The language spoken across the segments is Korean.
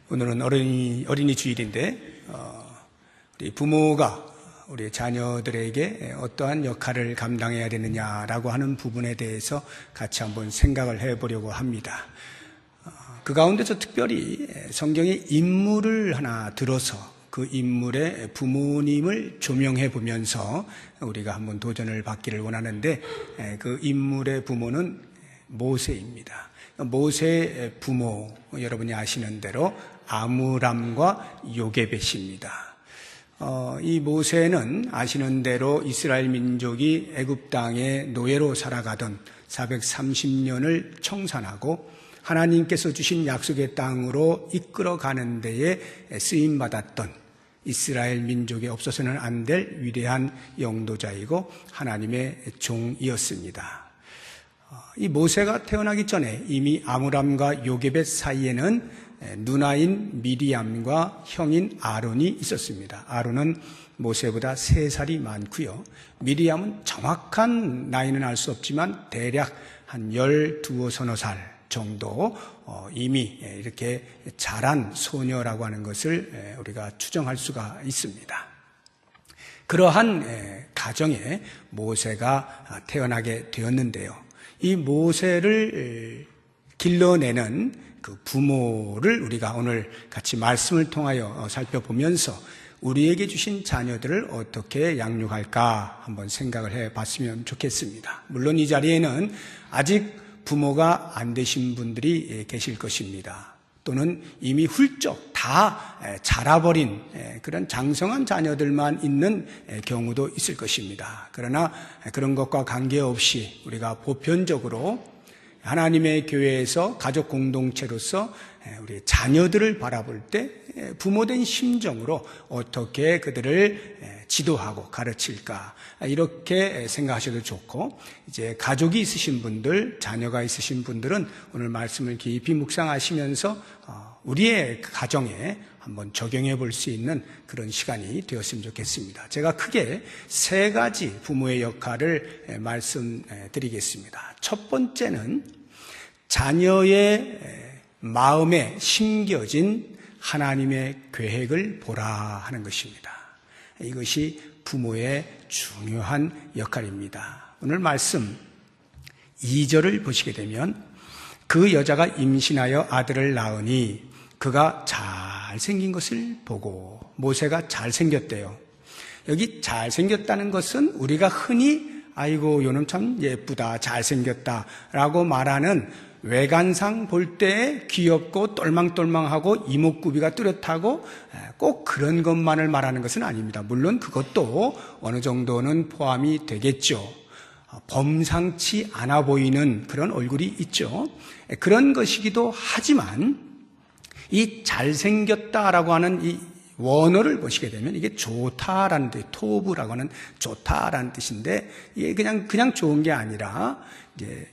오늘은 어린이 주일인데 우리 부모가 우리 자녀들에게 어떠한 역할을 감당해야 되느냐라고 하는 부분에 대해서 같이 한번 생각을 해보려고 합니다. 그 가운데서 특별히 성경의 인물을 하나 들어서 그 인물의 부모님을 조명해 보면서 우리가 한번 도전을 받기를 원하는데, 그 인물의 부모는 모세입니다. 모세의 부모, 여러분이 아시는 대로 아므람과 요게벳입니다. 이 모세는 아시는 대로 이스라엘 민족이 애굽 땅에 노예로 살아가던 430년을 청산하고 하나님께서 주신 약속의 땅으로 이끌어가는 데에 쓰임받았던 이스라엘 민족에 없어서는 안 될 위대한 영도자이고 하나님의 종이었습니다. 이 모세가 태어나기 전에 이미 아므람과 요게벳 사이에는 누나인 미리암과 형인 아론이 있었습니다. 아론은 모세보다 3살이 많고요. 미리암은 정확한 나이는 알 수 없지만 대략 한 12, 서너 살 정도 이미 이렇게 자란 소녀라고 하는 것을 우리가 추정할 수가 있습니다. 그러한 가정에 모세가 태어나게 되었는데요. 이 모세를 길러내는 그 부모를 우리가 오늘 같이 말씀을 통하여 살펴보면서 우리에게 주신 자녀들을 어떻게 양육할까 한번 생각을 해봤으면 좋겠습니다. 물론 이 자리에는 아직 부모가 안 되신 분들이 계실 것입니다. 또는 이미 훌쩍 다 자라버린 그런 장성한 자녀들만 있는 경우도 있을 것입니다. 그러나 그런 것과 관계없이 우리가 보편적으로 하나님의 교회에서 가족 공동체로서 우리 자녀들을 바라볼 때 부모된 심정으로 어떻게 그들을 지도하고 가르칠까, 이렇게 생각하셔도 좋고, 이제 가족이 있으신 분들, 자녀가 있으신 분들은 오늘 말씀을 깊이 묵상하시면서 우리의 가정에 한번 적용해 볼 수 있는 그런 시간이 되었으면 좋겠습니다. 제가 크게 3가지 부모의 역할을 말씀드리겠습니다. 첫 번째는 자녀의 마음에 심겨진 하나님의 계획을 보라 하는 것입니다. 이것이 부모의 중요한 역할입니다. 오늘 말씀 2절을 보시게 되면 그 여자가 임신하여 아들을 낳으니 그가 잘생긴 것을 보고, 모세가 잘생겼대요. 여기 잘생겼다는 것은 우리가 흔히 아이고 요놈 참 예쁘다, 잘생겼다 라고 말하는 외관상 볼 때 귀엽고 똘망똘망하고 이목구비가 뚜렷하고 꼭 그런 것만을 말하는 것은 아닙니다. 물론 그것도 어느 정도는 포함이 되겠죠. 범상치 않아 보이는 그런 얼굴이 있죠. 그런 것이기도 하지만 이 잘생겼다라고 하는 이 원어를 보시게 되면 이게 좋다라는 뜻, 토브라고 하는 좋다라는 뜻인데, 이게 그냥 좋은 게 아니라 이제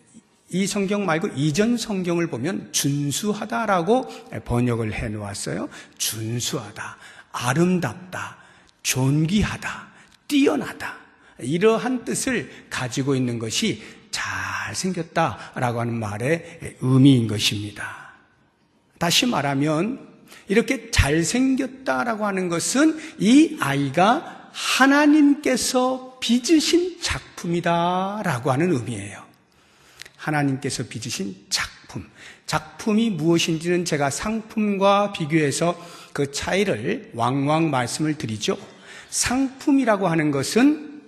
이 성경 말고 이전 성경을 보면 준수하다라고 번역을 해 놓았어요. 준수하다, 아름답다, 존귀하다, 뛰어나다, 이러한 뜻을 가지고 있는 것이 잘생겼다라고 하는 말의 의미인 것입니다. 다시 말하면 이렇게 잘생겼다라고 하는 것은 이 아이가 하나님께서 빚으신 작품이다라고 하는 의미예요. 하나님께서 빚으신 작품. 작품이 무엇인지는 제가 상품과 비교해서 그 차이를 왕왕 말씀을 드리죠. 상품이라고 하는 것은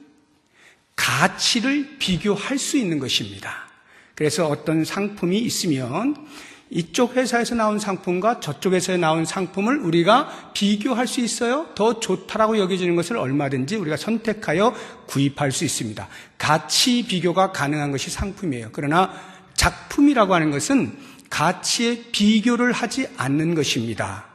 가치를 비교할 수 있는 것입니다. 그래서 어떤 상품이 있으면 이쪽 회사에서 나온 상품과 저쪽 회사에 나온 상품을 우리가 비교할 수 있어요. 더 좋다라고 여겨지는 것을 얼마든지 우리가 선택하여 구입할 수 있습니다. 가치 비교가 가능한 것이 상품이에요. 그러나 작품이라고 하는 것은 가치의 비교를 하지 않는 것입니다.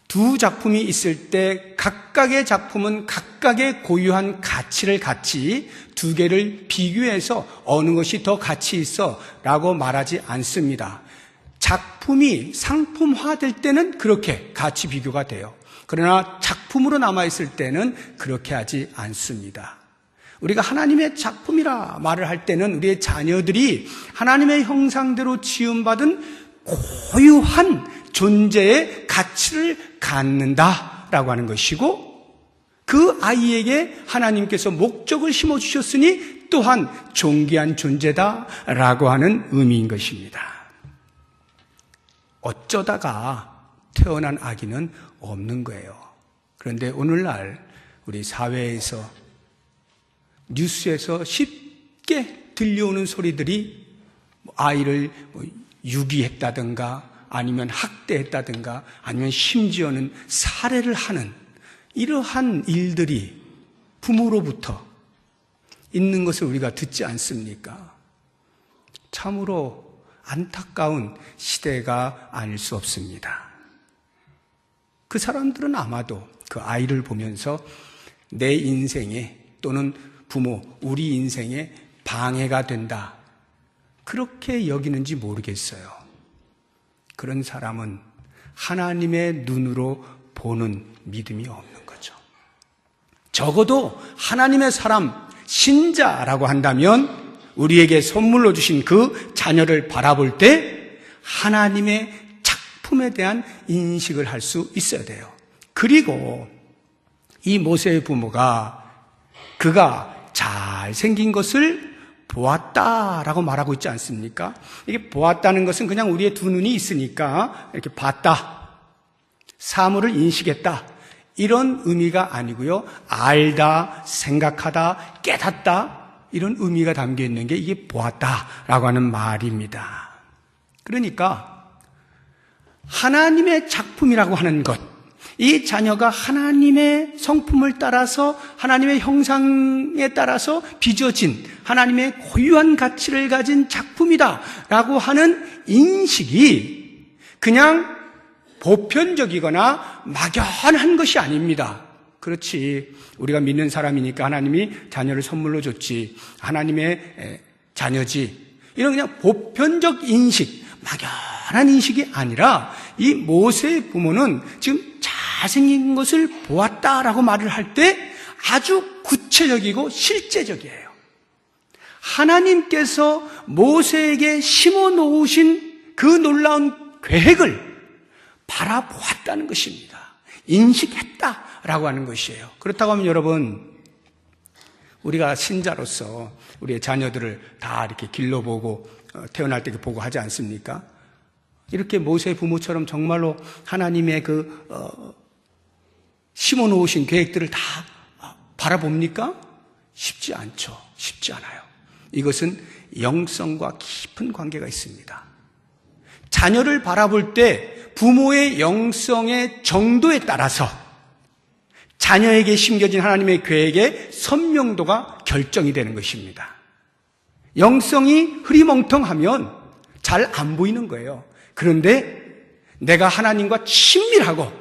두 작품이 있을 때 각각의 작품은 각각의 고유한 가치를 갖지, 두 개를 비교해서 어느 것이 더 가치 있어 라고 말하지 않습니다. 작품이 상품화될 때는 그렇게 가치 비교가 돼요. 그러나 작품으로 남아있을 때는 그렇게 하지 않습니다. 우리가 하나님의 작품이라 말을 할 때는 우리의 자녀들이 하나님의 형상대로 지음받은 고유한 존재의 가치를 갖는다라고 하는 것이고, 그 아이에게 하나님께서 목적을 심어주셨으니 또한 존귀한 존재다라고 하는 의미인 것입니다. 어쩌다가 태어난 아기는 없는 거예요. 그런데 오늘날 우리 사회에서, 뉴스에서 쉽게 들려오는 소리들이 아이를 유기했다든가 아니면 학대했다든가 아니면 심지어는 살해를 하는 이러한 일들이 부모로부터 있는 것을 우리가 듣지 않습니까? 참으로 안타까운 시대가 아닐 수 없습니다. 그 사람들은 아마도 그 아이를 보면서 내 인생에 또는 부모, 우리 인생에 방해가 된다, 그렇게 여기는지 모르겠어요. 그런 사람은 하나님의 눈으로 보는 믿음이 없는 거죠. 적어도 하나님의 사람, 신자라고 한다면 우리에게 선물로 주신 그 자녀를 바라볼 때 하나님의 작품에 대한 인식을 할 수 있어야 돼요. 그리고 이 모세의 부모가 그가 잘생긴 것을 보았다라고 말하고 있지 않습니까? 이게 보았다는 것은 그냥 우리의 두 눈이 있으니까 이렇게 봤다, 사물을 인식했다, 이런 의미가 아니고요. 알다, 생각하다, 깨닫다, 이런 의미가 담겨 있는 게 이게 보았다라고 하는 말입니다. 그러니까 하나님의 작품이라고 하는 것, 이 자녀가 하나님의 성품을 따라서 하나님의 형상에 따라서 빚어진 하나님의 고유한 가치를 가진 작품이다라고 하는 인식이 그냥 보편적이거나 막연한 것이 아닙니다. 그렇지, 우리가 믿는 사람이니까 하나님이 자녀를 선물로 줬지, 하나님의 자녀지, 이런 그냥 보편적 인식, 막연한 인식이 아니라 이 모세의 부모는 지금 잘생긴 것을 보았다라고 말을 할 때 아주 구체적이고 실제적이에요. 하나님께서 모세에게 심어 놓으신 그 놀라운 계획을 바라보았다는 것입니다. 인식했다라고 하는 것이에요. 그렇다고 하면 여러분, 우리가 신자로서 우리의 자녀들을 다 이렇게 길러보고 태어날 때 보고 하지 않습니까? 이렇게 모세의 부모처럼 정말로 하나님의 심어 놓으신 계획들을 다 바라봅니까? 쉽지 않죠. 쉽지 않아요. 이것은 영성과 깊은 관계가 있습니다. 자녀를 바라볼 때 부모의 영성의 정도에 따라서 자녀에게 심겨진 하나님의 계획의 선명도가 결정이 되는 것입니다. 영성이 흐리멍텅하면 잘 안 보이는 거예요. 그런데 내가 하나님과 친밀하고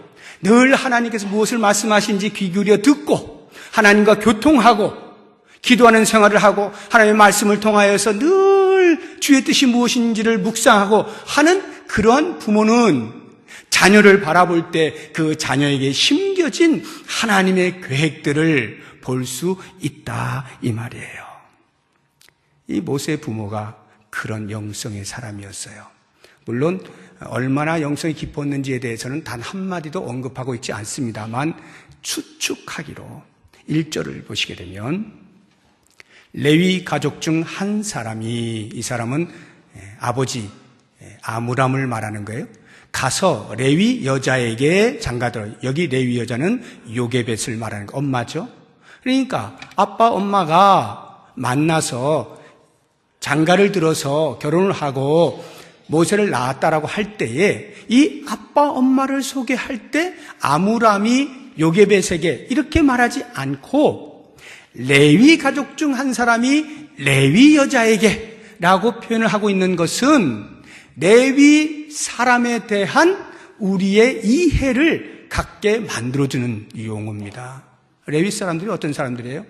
늘 하나님께서 무엇을 말씀하시는지 귀 기울여 듣고 하나님과 교통하고 기도하는 생활을 하고 하나님의 말씀을 통하여서 늘 주의 뜻이 무엇인지를 묵상하고 하는 그러한 부모는 자녀를 바라볼 때 그 자녀에게 심겨진 하나님의 계획들을 볼 수 있다, 이 말이에요. 이 모세의 부모가 그런 영성의 사람이었어요. 물론 얼마나 영성이 깊었는지에 대해서는 단 한마디도 언급하고 있지 않습니다만 추측하기로 1절을 보시게 되면 레위 가족 중 한 사람이, 이 사람은 아버지 아므람을 말하는 거예요. 가서 레위 여자에게 장가들어. 여기 레위 여자는 요게벳을 말하는 거, 엄마죠. 그러니까 아빠 엄마가 만나서 장가를 들어서 결혼을 하고 모세를 낳았다라고 할 때에 이 아빠 엄마를 소개할 때 아므람이 요게벳에게 이렇게 말하지 않고 레위 가족 중 한 사람이 레위 여자에게 라고 표현을 하고 있는 것은 레위 사람에 대한 우리의 이해를 갖게 만들어주는 용어입니다. 레위 사람들이 어떤 사람들이에요?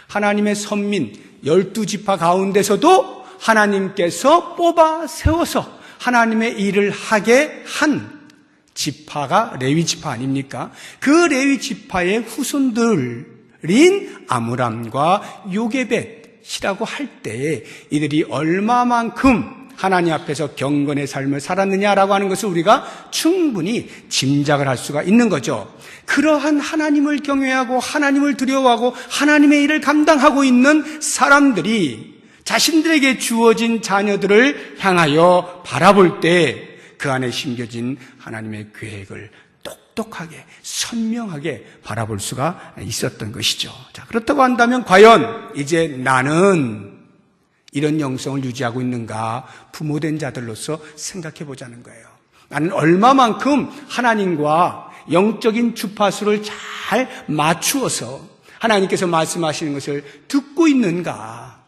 하나님의 선민 12지파 가운데서도 하나님께서 뽑아 세워서 하나님의 일을 하게 한 지파가 레위 지파 아닙니까? 그 레위 지파의 후손들인 아므람과 요게벳이라고 할 때 이들이 얼마만큼 하나님 앞에서 경건의 삶을 살았느냐라고 하는 것을 우리가 충분히 짐작을 할 수가 있는 거죠. 그러한 하나님을 경외하고 하나님을 두려워하고 하나님의 일을 감당하고 있는 사람들이 자신들에게 주어진 자녀들을 향하여 바라볼 때 그 안에 심겨진 하나님의 계획을 똑똑하게 선명하게 바라볼 수가 있었던 것이죠. 자, 그렇다고 한다면 과연 이제 나는 이런 영성을 유지하고 있는가? 부모된 자들로서 생각해 보자는 거예요. 나는 얼마만큼 하나님과 영적인 주파수를 잘 맞추어서 하나님께서 말씀하시는 것을 듣고 있는가?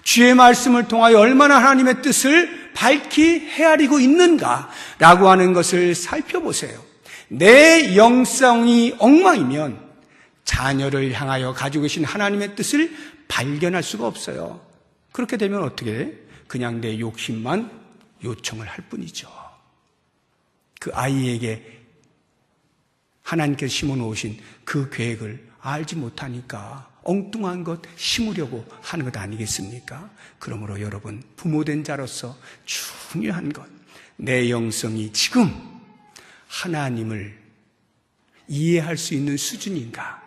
주의 말씀을 통하여 얼마나 하나님의 뜻을 밝히 헤아리고 있는가라고 하는 것을 살펴보세요. 내 영성이 엉망이면 자녀를 향하여 가지고 계신 하나님의 뜻을 발견할 수가 없어요. 그렇게 되면 어떻게 돼? 그냥 내 욕심만 요청을 할 뿐이죠. 그 아이에게 하나님께서 심어놓으신 그 계획을 알지 못하니까 엉뚱한 것 심으려고 하는 것 아니겠습니까? 그러므로 여러분, 부모된 자로서 중요한 것, 내 영성이 지금 하나님을 이해할 수 있는 수준인가?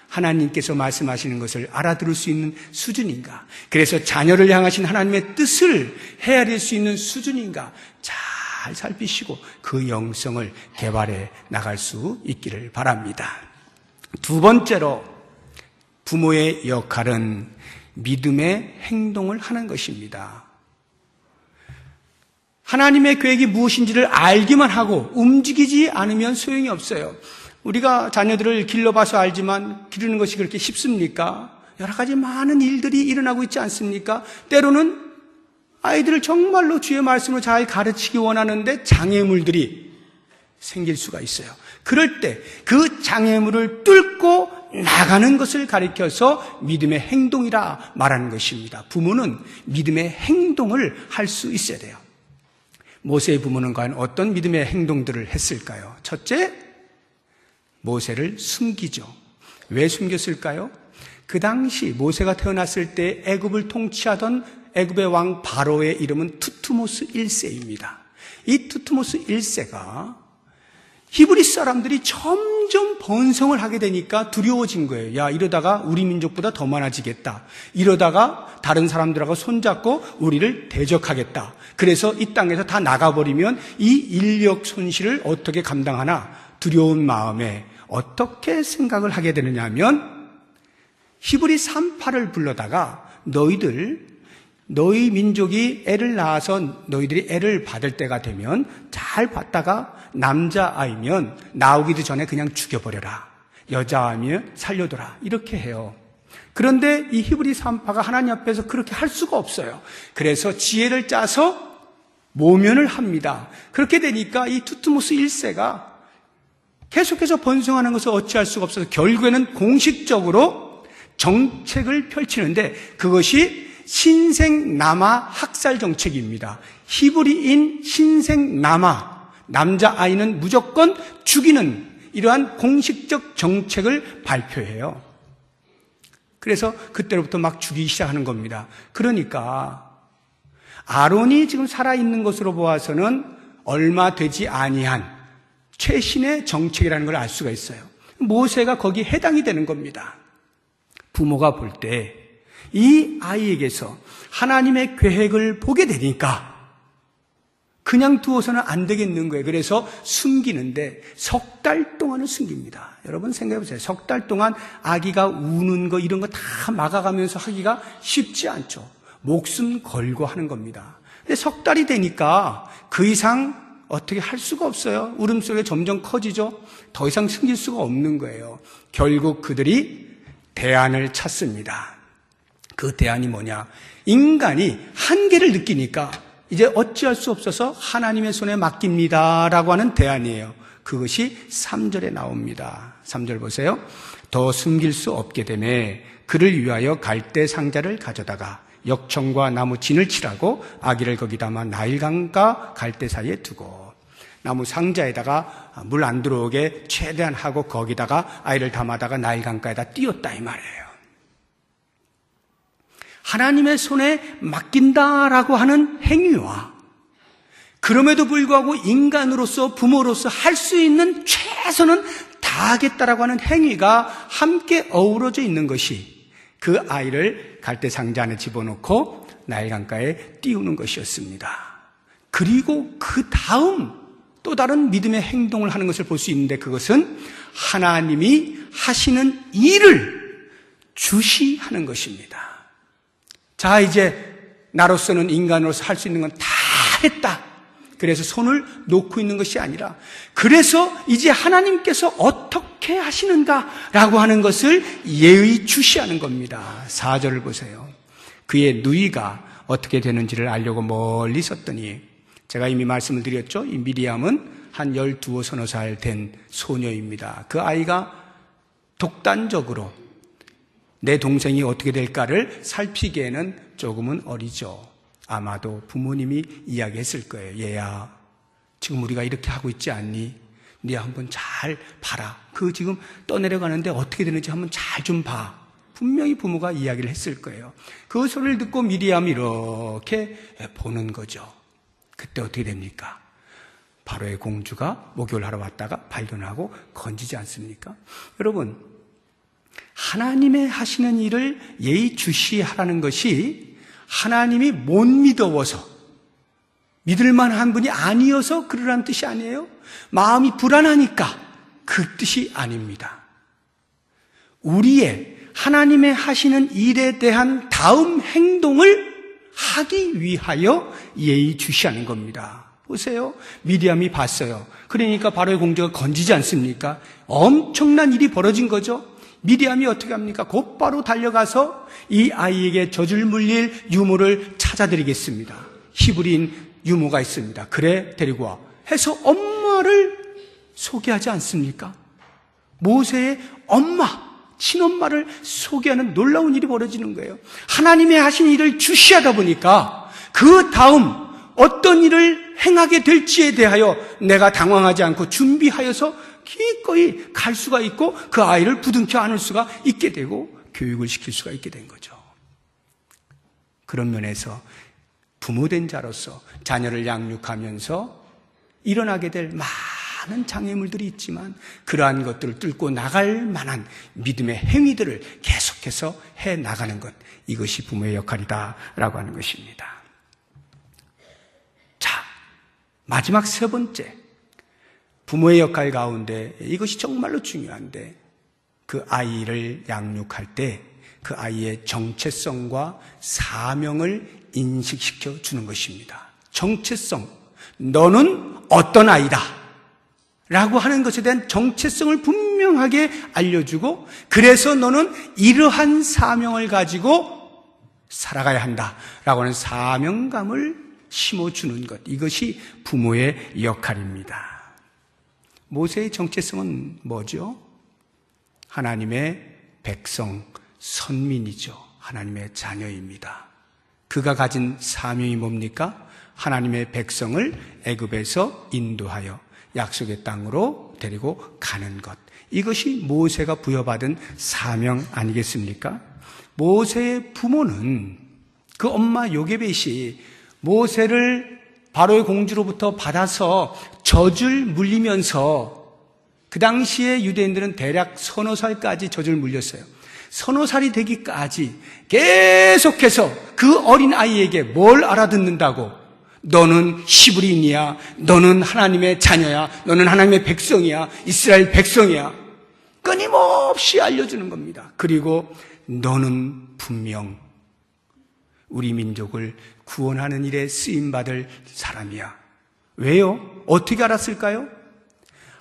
하나님께서 말씀하시는 것을 알아들을 수 있는 수준인가? 그래서 자녀를 향하신 하나님의 뜻을 헤아릴 수 있는 수준인가? 잘 살피시고 그 영성을 개발해 나갈 수 있기를 바랍니다. 두 번째로 부모의 역할은 믿음의 행동을 하는 것입니다. 하나님의 계획이 무엇인지를 알기만 하고 움직이지 않으면 소용이 없어요. 우리가 자녀들을 길러봐서 알지만 기르는 것이 그렇게 쉽습니까? 여러 가지 많은 일들이 일어나고 있지 않습니까? 때로는 아이들을 정말로 주의 말씀으로 잘 가르치기 원하는데 장애물들이 생길 수가 있어요. 그럴 때 그 장애물을 뚫고 나가는 것을 가리켜서 믿음의 행동이라 말하는 것입니다. 부모는 믿음의 행동을 할 수 있어야 돼요. 모세의 부모는 과연 어떤 믿음의 행동들을 했을까요? 첫째, 모세를 숨기죠. 왜 숨겼을까요? 그 당시 모세가 태어났을 때 애굽을 통치하던 애굽의 왕 바로의 이름은 투트모스 1세입니다. 이 투트모스 1세가 히브리 사람들이 점점 번성을 하게 되니까 두려워진 거예요. 야, 이러다가 우리 민족보다 더 많아지겠다. 이러다가 다른 사람들하고 손잡고 우리를 대적하겠다. 그래서 이 땅에서 다 나가버리면 이 인력 손실을 어떻게 감당하나 두려운 마음에 어떻게 생각을 하게 되느냐 하면 히브리 산파를 불러다가 너희 민족이 애를 낳아서 너희들이 애를 받을 때가 되면 잘 받다가 남자아이면 나오기도 전에 그냥 죽여버려라. 여자아이면 살려둬라. 이렇게 해요. 그런데 이 히브리 산파가 하나님 앞에서 그렇게 할 수가 없어요. 그래서 지혜를 짜서 모면을 합니다. 그렇게 되니까 이 투트모스 1세가 계속해서 번성하는 것을 어찌할 수가 없어서 결국에는 공식적으로 정책을 펼치는데 그것이 신생남아 학살 정책입니다. 히브리인 신생남아, 남자아이는 무조건 죽이는 이러한 공식적 정책을 발표해요. 그래서 그때로부터 막 죽이기 시작하는 겁니다. 그러니까 아론이 지금 살아있는 것으로 보아서는 얼마 되지 아니한 최신의 정책이라는 걸 알 수가 있어요. 모세가 거기에 해당이 되는 겁니다. 부모가 볼 때 이 아이에게서 하나님의 계획을 보게 되니까 그냥 두어서는 안 되겠는 거예요. 그래서 숨기는데 석 달 동안은 숨깁니다. 여러분 생각해 보세요. 석 달 동안 아기가 우는 거 이런 거 다 막아가면서 하기가 쉽지 않죠. 목숨 걸고 하는 겁니다. 근데 석 달이 되니까 그 이상 어떻게 할 수가 없어요. 울음소리가 점점 커지죠. 더 이상 숨길 수가 없는 거예요. 결국 그들이 대안을 찾습니다. 그 대안이 뭐냐? 인간이 한계를 느끼니까 이제 어찌할 수 없어서 하나님의 손에 맡깁니다라고 하는 대안이에요. 그것이 3절에 나옵니다. 3절 보세요. 더 숨길 수 없게 되매 그를 위하여 갈대 상자를 가져다가 역청과 나무 진을 칠하고 아기를 거기 담아 나일강과 갈대 사이에 두고 나무 상자에다가 물 안 들어오게 최대한 하고 거기다가 아이를 담아다가 나일강가에다 띄웠다 이 말이에요. 하나님의 손에 맡긴다라고 하는 행위와 그럼에도 불구하고 인간으로서 부모로서 할 수 있는 최선은 다하겠다라고 하는 행위가 함께 어우러져 있는 것이 그 아이를 갈대상자 안에 집어넣고 나일 강가에 띄우는 것이었습니다. 그리고 그 다음 또 다른 믿음의 행동을 하는 것을 볼 수 있는데, 그것은 하나님이 하시는 일을 주시하는 것입니다. 자, 이제 나로서는, 인간으로서 할 수 있는 건 다 했다. 그래서 손을 놓고 있는 것이 아니라, 그래서 이제 하나님께서 어떻게 하시는가라고 하는 것을 예의주시하는 겁니다. 4절을 보세요. 그의 누이가 어떻게 되는지를 알려고 멀리 섰더니, 제가 이미 말씀을 드렸죠. 이 미리암은 한 12, 서너 살 된 소녀입니다. 그 아이가 독단적으로 내 동생이 어떻게 될까를 살피기에는 조금은 어리죠. 아마도 부모님이 이야기했을 거예요. 얘야, 지금 우리가 이렇게 하고 있지 않니? 네 한번 잘 봐라. 그 지금 떠내려가는데 어떻게 되는지 한번 잘 좀 봐. 분명히 부모가 이야기를 했을 거예요. 그 소리를 듣고 미리암이 이렇게 보는 거죠. 그때 어떻게 됩니까? 바로의 공주가 목욕을 하러 왔다가 발견하고 건지지 않습니까? 여러분, 하나님의 하시는 일을 예의주시하라는 것이 하나님이 못 믿어워서, 믿을 만한 분이 아니어서 그러라는 뜻이 아니에요. 마음이 불안하니까 그 뜻이 아닙니다. 우리의 하나님의 하시는 일에 대한 다음 행동을 하기 위하여 예의주시하는 겁니다. 보세요. 미리암이 봤어요. 그러니까 바로의 공주가 건지지 않습니까? 엄청난 일이 벌어진 거죠. 미리암이 어떻게 합니까? 곧바로 달려가서 이 아이에게 젖을 물릴 유모를 찾아드리겠습니다. 히브리인 유모가 있습니다. 그래, 데리고 와. 해서 엄마를 소개하지 않습니까? 모세의 엄마, 친엄마를 소개하는 놀라운 일이 벌어지는 거예요. 하나님의 하신 일을 주시하다 보니까 그 다음 어떤 일을 행하게 될지에 대하여 내가 당황하지 않고 준비하여서 기꺼이 갈 수가 있고 그 아이를 부둥켜 안을 수가 있게 되고 교육을 시킬 수가 있게 된 거죠. 그런 면에서 부모된 자로서 자녀를 양육하면서 일어나게 될 많은 장애물들이 있지만 그러한 것들을 뚫고 나갈 만한 믿음의 행위들을 계속해서 해나가는 것, 이것이 부모의 역할이다라고 하는 것입니다. 자, 마지막 세 번째, 부모의 역할 가운데 이것이 정말로 중요한데, 그 아이를 양육할 때 그 아이의 정체성과 사명을 인식시켜 주는 것입니다. 정체성, 너는 어떤 아이다 라고 하는 것에 대한 정체성을 분명하게 알려주고, 그래서 너는 이러한 사명을 가지고 살아가야 한다라고 하는 사명감을 심어주는 것, 이것이 부모의 역할입니다. 모세의 정체성은 뭐죠? 하나님의 백성, 선민이죠. 하나님의 자녀입니다. 그가 가진 사명이 뭡니까? 하나님의 백성을 애굽에서 인도하여 약속의 땅으로 데리고 가는 것, 이것이 모세가 부여받은 사명 아니겠습니까? 모세의 부모는 그 엄마 요게벳이 모세를 바로의 공주로부터 받아서 젖을 물리면서, 그 당시에 유대인들은 대략 서너 살까지 젖을 물렸어요. 서너 살이 되기까지 계속해서 그 어린 아이에게 뭘 알아듣는다고? 너는 히브리인이야, 너는 하나님의 자녀야, 너는 하나님의 백성이야, 이스라엘 백성이야, 끊임없이 알려주는 겁니다. 그리고 너는 분명 우리 민족을 구원하는 일에 쓰임받을 사람이야. 왜요? 어떻게 알았을까요?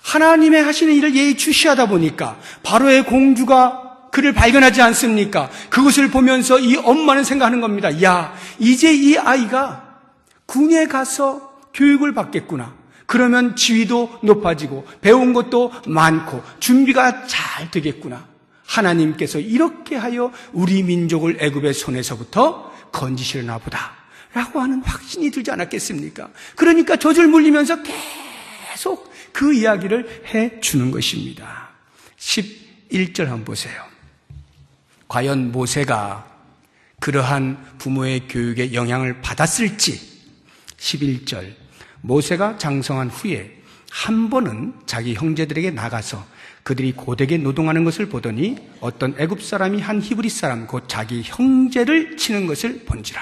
하나님의 하시는 일을 예의주시하다 보니까 바로의 공주가 그를 발견하지 않습니까? 그것을 보면서 이 엄마는 생각하는 겁니다. 야, 이제 이 아이가 군에 가서 교육을 받겠구나. 그러면 지위도 높아지고 배운 것도 많고 준비가 잘 되겠구나. 하나님께서 이렇게 하여 우리 민족을 애굽의 손에서부터 건지시려나 보다 라고 하는 확신이 들지 않았겠습니까? 그러니까 젖을 물리면서 계속 그 이야기를 해주는 것입니다. 11절 한번 보세요. 과연 모세가 그러한 부모의 교육에 영향을 받았을지. 11절, 모세가 장성한 후에 한 번은 자기 형제들에게 나가서 그들이 고되게 노동하는 것을 보더니 어떤 애굽 사람이 한 히브리 사람 곧 자기 형제를 치는 것을 본지라.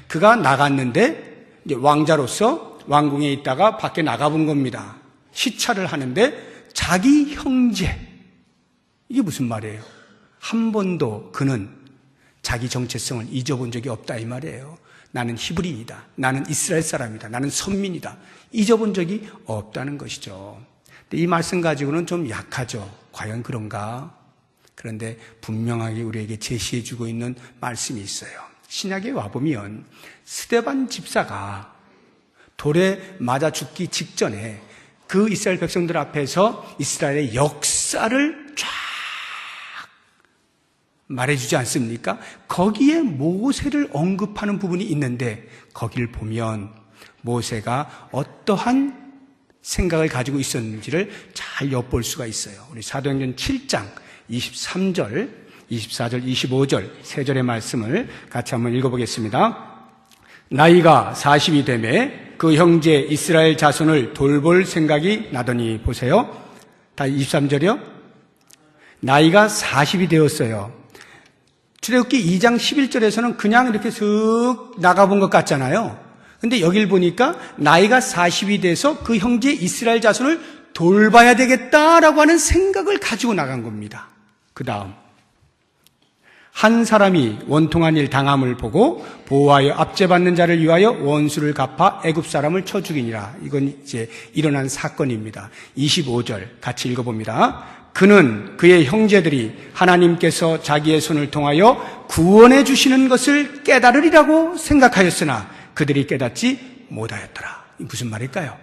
그가 나갔는데 이제 왕자로서 왕궁에 있다가 밖에 나가본 겁니다. 시찰을 하는데 자기 형제, 이게 무슨 말이에요? 한 번도 그는 자기 정체성을 잊어본 적이 없다 이 말이에요. 나는 히브리인이다. 나는 이스라엘 사람이다. 나는 선민이다. 잊어본 적이 없다는 것이죠. 근데 이 말씀 가지고는 좀 약하죠. 과연 그런가? 그런데 분명하게 우리에게 제시해주고 있는 말씀이 있어요. 신약에 와보면 스데반 집사가 돌에 맞아 죽기 직전에 그 이스라엘 백성들 앞에서 이스라엘의 역사를 쫙 말해주지 않습니까? 거기에 모세를 언급하는 부분이 있는데 거기를 보면 모세가 어떠한 생각을 가지고 있었는지를 잘 엿볼 수가 있어요. 우리 사도행전 7장 23절, 24절, 25절 세 절의 말씀을 같이 한번 읽어보겠습니다. 나이가 40이 되매 그 형제 이스라엘 자손을 돌볼 생각이 나더니, 보세요. 다 23절이요. 나이가 40이 되었어요. 출애굽기 2장 11절에서는 그냥 이렇게 슥 나가본 것 같잖아요. 근데 여길 보니까 나이가 40이 돼서 그 형제 이스라엘 자손을 돌봐야 되겠다라고 하는 생각을 가지고 나간 겁니다. 그 다음 한 사람이 원통한 일 당함을 보고 보호하여 압제받는 자를 위하여 원수를 갚아 애굽 사람을 쳐 죽이니라. 이건 이제 일어난 사건입니다. 25절 같이 읽어봅니다. 그는 그의 형제들이 하나님께서 자기의 손을 통하여 구원해 주시는 것을 깨달으리라고 생각하였으나 그들이 깨닫지 못하였더라. 무슨 말일까요?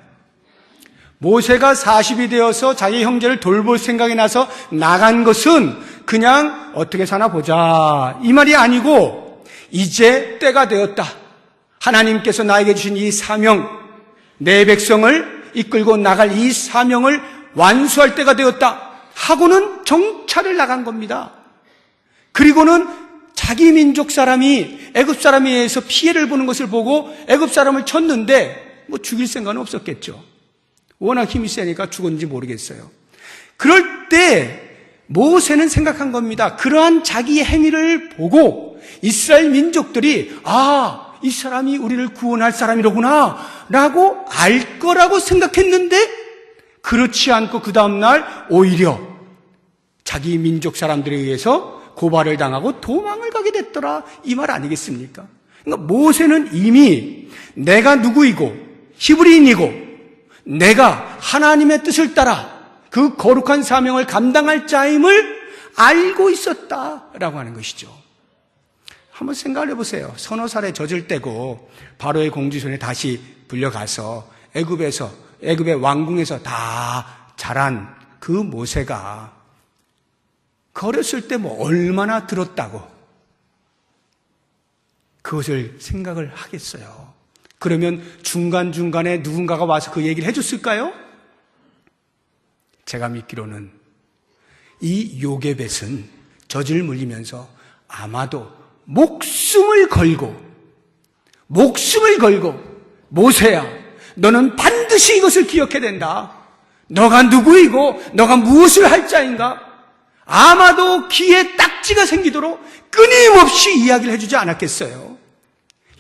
모세가 40이 되어서 자기 형제를 돌볼 생각이 나서 나간 것은 그냥 어떻게 사나 보자 이 말이 아니고, 이제 때가 되었다. 하나님께서 나에게 주신 이 사명, 내 백성을 이끌고 나갈 이 사명을 완수할 때가 되었다 하고는 정찰을 나간 겁니다. 그리고는 자기 민족 사람이 애굽 사람에 의해서 피해를 보는 것을 보고 애굽 사람을 쳤는데 뭐 죽일 생각은 없었겠죠. 워낙 힘이 세니까 죽었는지 모르겠어요. 그럴 때 모세는 생각한 겁니다. 그러한 자기의 행위를 보고 이스라엘 민족들이 이 사람이 우리를 구원할 사람이로구나 라고 알 거라고 생각했는데, 그렇지 않고 그 다음날 오히려 자기 민족 사람들에 의해서 고발을 당하고 도망을 가게 됐더라 이 말 아니겠습니까? 그러니까 모세는 이미 내가 누구이고 히브리인이고 내가 하나님의 뜻을 따라 그 거룩한 사명을 감당할 자임을 알고 있었다라고 하는 것이죠. 한번 생각을 해보세요. 서너 살에 젖을 떼고 바로의 공주손에 다시 불려가서 애굽의 왕궁에서 다 자란 그 모세가 어렸을 때 뭐 얼마나 들었다고 그것을 생각을 하겠어요. 그러면 중간중간에 누군가가 와서 그 얘기를 해줬을까요? 제가 믿기로는 이 요게벳은 젖을 물리면서 아마도 목숨을 걸고 모세야, 너는 반드시 이것을 기억해야 된다. 너가 누구이고 너가 무엇을 할 자인가? 아마도 귀에 딱지가 생기도록 끊임없이 이야기를 해주지 않았겠어요.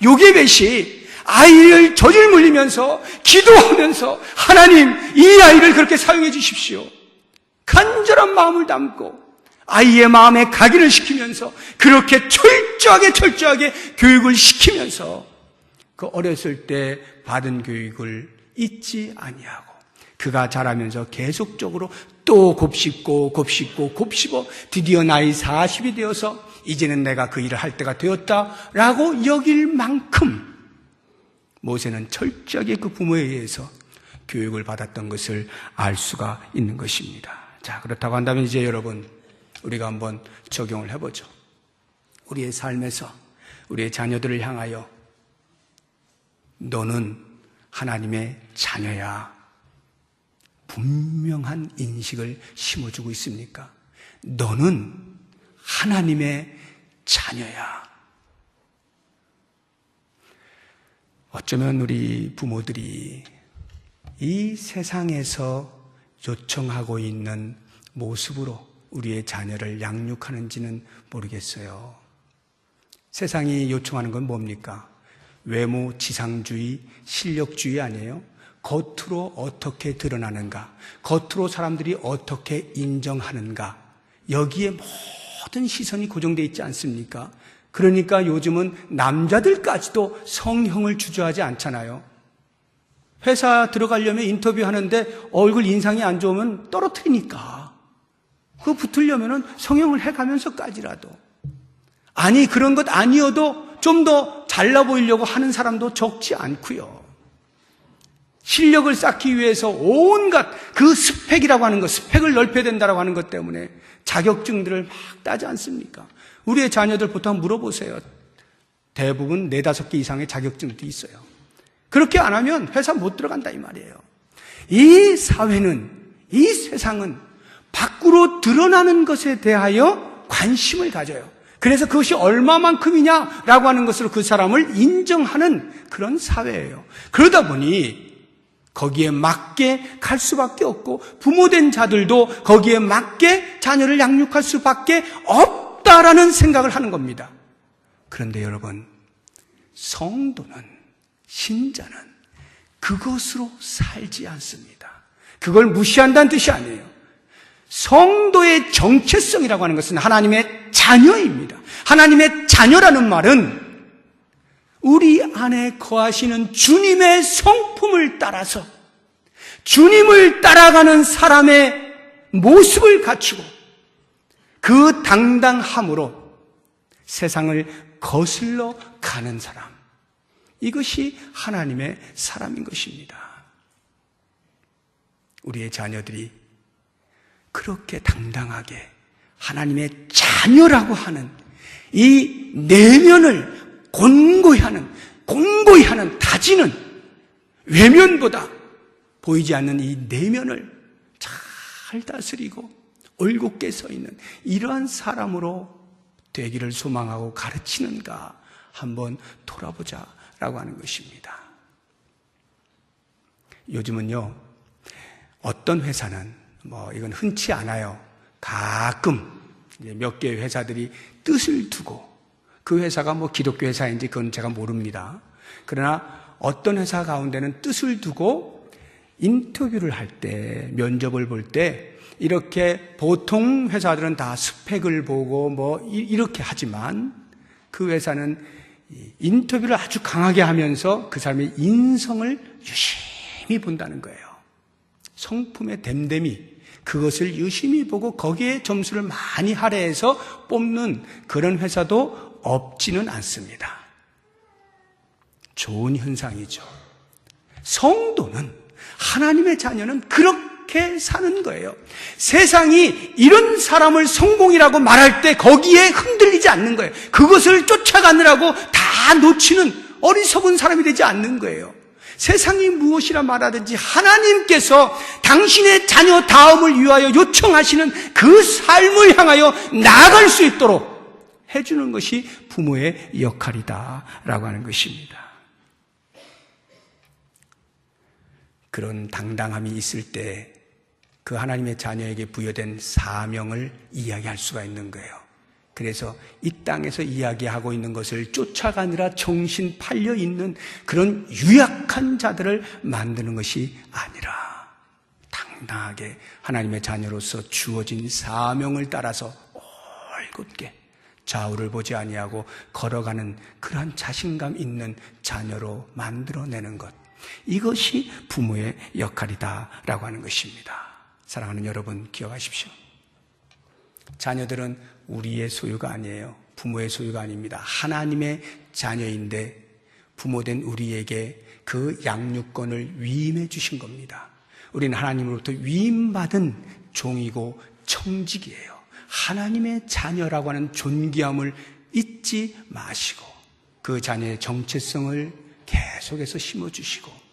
요게벳이 아이를 젖을 물리면서 기도하면서 하나님 이 아이를 그렇게 사용해 주십시오, 간절한 마음을 담고 아이의 마음에 각인을 시키면서 그렇게 철저하게 교육을 시키면서 그 어렸을 때 받은 교육을 잊지 아니하고 그가 자라면서 계속적으로 또 곱씹고 드디어 나이 40이 되어서 이제는 내가 그 일을 할 때가 되었다라고 여길 만큼 모세는 철저하게 그 부모에 의해서 교육을 받았던 것을 알 수가 있는 것입니다. 자, 그렇다고 한다면 이제 여러분, 우리가 한번 적용을 해보죠. 우리의 삶에서 우리의 자녀들을 향하여 너는 하나님의 자녀야, 분명한 인식을 심어주고 있습니까? 너는 하나님의 자녀야. 어쩌면 우리 부모들이 이 세상에서 요청하고 있는 모습으로 우리의 자녀를 양육하는지는 모르겠어요. 세상이 요청하는 건 뭡니까? 외모 지상주의, 실력주의 아니에요? 겉으로 어떻게 드러나는가? 겉으로 사람들이 어떻게 인정하는가? 여기에 모든 시선이 고정되어 있지 않습니까? 그러니까 요즘은 남자들까지도 성형을 주저하지 않잖아요. 회사 들어가려면 인터뷰하는데 얼굴 인상이 안 좋으면 떨어뜨리니까. 그거 붙으려면 성형을 해가면서까지라도. 아니, 그런 것 아니어도 좀 더 잘나 보이려고 하는 사람도 적지 않고요. 실력을 쌓기 위해서 온갖 그 스펙이라고 하는 것, 스펙을 넓혀야 된다고 하는 것 때문에 자격증들을 막 따지 않습니까? 우리의 자녀들 보통 물어보세요. 대부분 4-5개 이상의 자격증도 있어요. 그렇게 안 하면 회사 못 들어간다 이 말이에요. 이 사회는, 이 세상은 밖으로 드러나는 것에 대하여 관심을 가져요. 그래서 그것이 얼마만큼이냐라고 하는 것으로 그 사람을 인정하는 그런 사회예요. 그러다 보니 거기에 맞게 갈 수밖에 없고 부모된 자들도 거기에 맞게 자녀를 양육할 수밖에 없다라는 생각을 하는 겁니다. 그런데 여러분, 성도는, 신자는 그것으로 살지 않습니다. 그걸 무시한다는 뜻이 아니에요. 성도의 정체성이라고 하는 것은 하나님의 자녀입니다. 하나님의 자녀라는 말은 우리 안에 거하시는 주님의 성품을 따라서 주님을 따라가는 사람의 모습을 갖추고 그 당당함으로 세상을 거슬러 가는 사람. 이것이 하나님의 사람인 것입니다. 우리의 자녀들이 그렇게 당당하게 하나님의 자녀라고 하는 이 내면을 공고히 하는 다지는 외면보다 보이지 않는 이 내면을 잘 다스리고 올곧게 서 있는 이러한 사람으로 되기를 소망하고 가르치는가 한번 돌아보자라고 하는 것입니다. 요즘은요, 어떤 회사는 이건 흔치 않아요. 가끔 몇 개의 회사들이 뜻을 두고, 그 회사가 기독교 회사인지 그건 제가 모릅니다. 그러나 어떤 회사 가운데는 뜻을 두고 인터뷰를 할 때, 면접을 볼 때 이렇게 보통 회사들은 다 스펙을 보고 이렇게 하지만 그 회사는 인터뷰를 아주 강하게 하면서 그 사람의 인성을 유심히 본다는 거예요. 성품의 됨됨이, 그것을 유심히 보고 거기에 점수를 많이 할애해서 뽑는 그런 회사도 없지는 않습니다. 좋은 현상이죠. 성도는, 하나님의 자녀는 그렇게 사는 거예요. 세상이 이런 사람을 성공이라고 말할 때 거기에 흔들리지 않는 거예요. 그것을 쫓아가느라고 다 놓치는 어리석은 사람이 되지 않는 거예요. 세상이 무엇이라 말하든지 하나님께서 당신의 자녀 다음을 위하여 요청하시는 그 삶을 향하여 나아갈 수 있도록 해주는 것이 부모의 역할이다라고 하는 것입니다. 그런 당당함이 있을 때 그 하나님의 자녀에게 부여된 사명을 이야기할 수가 있는 거예요. 그래서 이 땅에서 이야기하고 있는 것을 쫓아가느라 정신 팔려 있는 그런 유약한 자들을 만드는 것이 아니라 당당하게 하나님의 자녀로서 주어진 사명을 따라서 올곧게 좌우를 보지 아니하고 걸어가는 그러한 자신감 있는 자녀로 만들어내는 것, 이것이 부모의 역할이다라고 하는 것입니다. 사랑하는 여러분, 기억하십시오. 자녀들은 우리의 소유가 아니에요. 부모의 소유가 아닙니다. 하나님의 자녀인데 부모된 우리에게 그 양육권을 위임해 주신 겁니다. 우리는 하나님으로부터 위임받은 종이고 청직이에요. 하나님의 자녀라고 하는 존귀함을 잊지 마시고 그 자녀의 정체성을 계속해서 심어주시고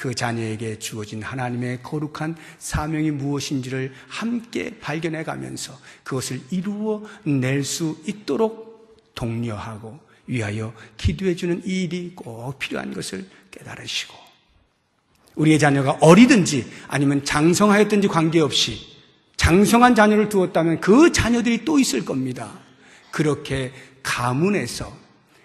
그 자녀에게 주어진 하나님의 거룩한 사명이 무엇인지를 함께 발견해 가면서 그것을 이루어낼 수 있도록 독려하고 위하여 기도해 주는 이 일이 꼭 필요한 것을 깨달으시고, 우리의 자녀가 어리든지 아니면 장성하였든지 관계없이 장성한 자녀를 두었다면 그 자녀들이 또 있을 겁니다. 그렇게 가문에서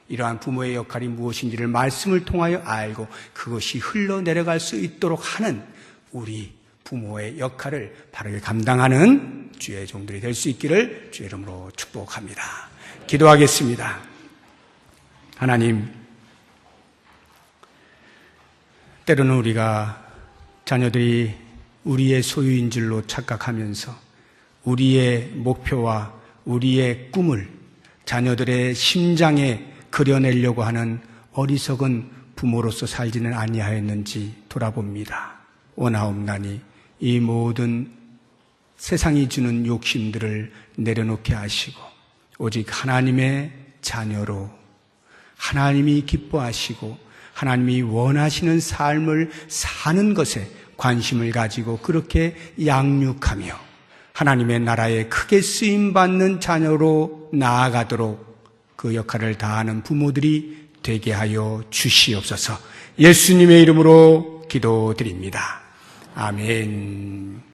이러한 부모의 역할이 무엇인지를 말씀을 통하여 알고 그것이 흘러내려갈 수 있도록 하는 우리 부모의 역할을 바르게 감당하는 주의 종들이 될 수 있기를 주의 이름으로 축복합니다. 기도하겠습니다. 하나님, 때로는 우리가 자녀들이 우리의 소유인 줄로 착각하면서 우리의 목표와 우리의 꿈을 자녀들의 심장에 그려내려고 하는 어리석은 부모로서 살지는 아니하였는지 돌아봅니다. 원하옵나니 이 모든 세상이 주는 욕심들을 내려놓게 하시고 오직 하나님의 자녀로 하나님이 기뻐하시고 하나님이 원하시는 삶을 사는 것에 관심을 가지고 그렇게 양육하며 하나님의 나라에 크게 쓰임받는 자녀로 나아가도록 그 역할을 다하는 부모들이 되게 하여 주시옵소서. 예수님의 이름으로 기도드립니다. 아멘.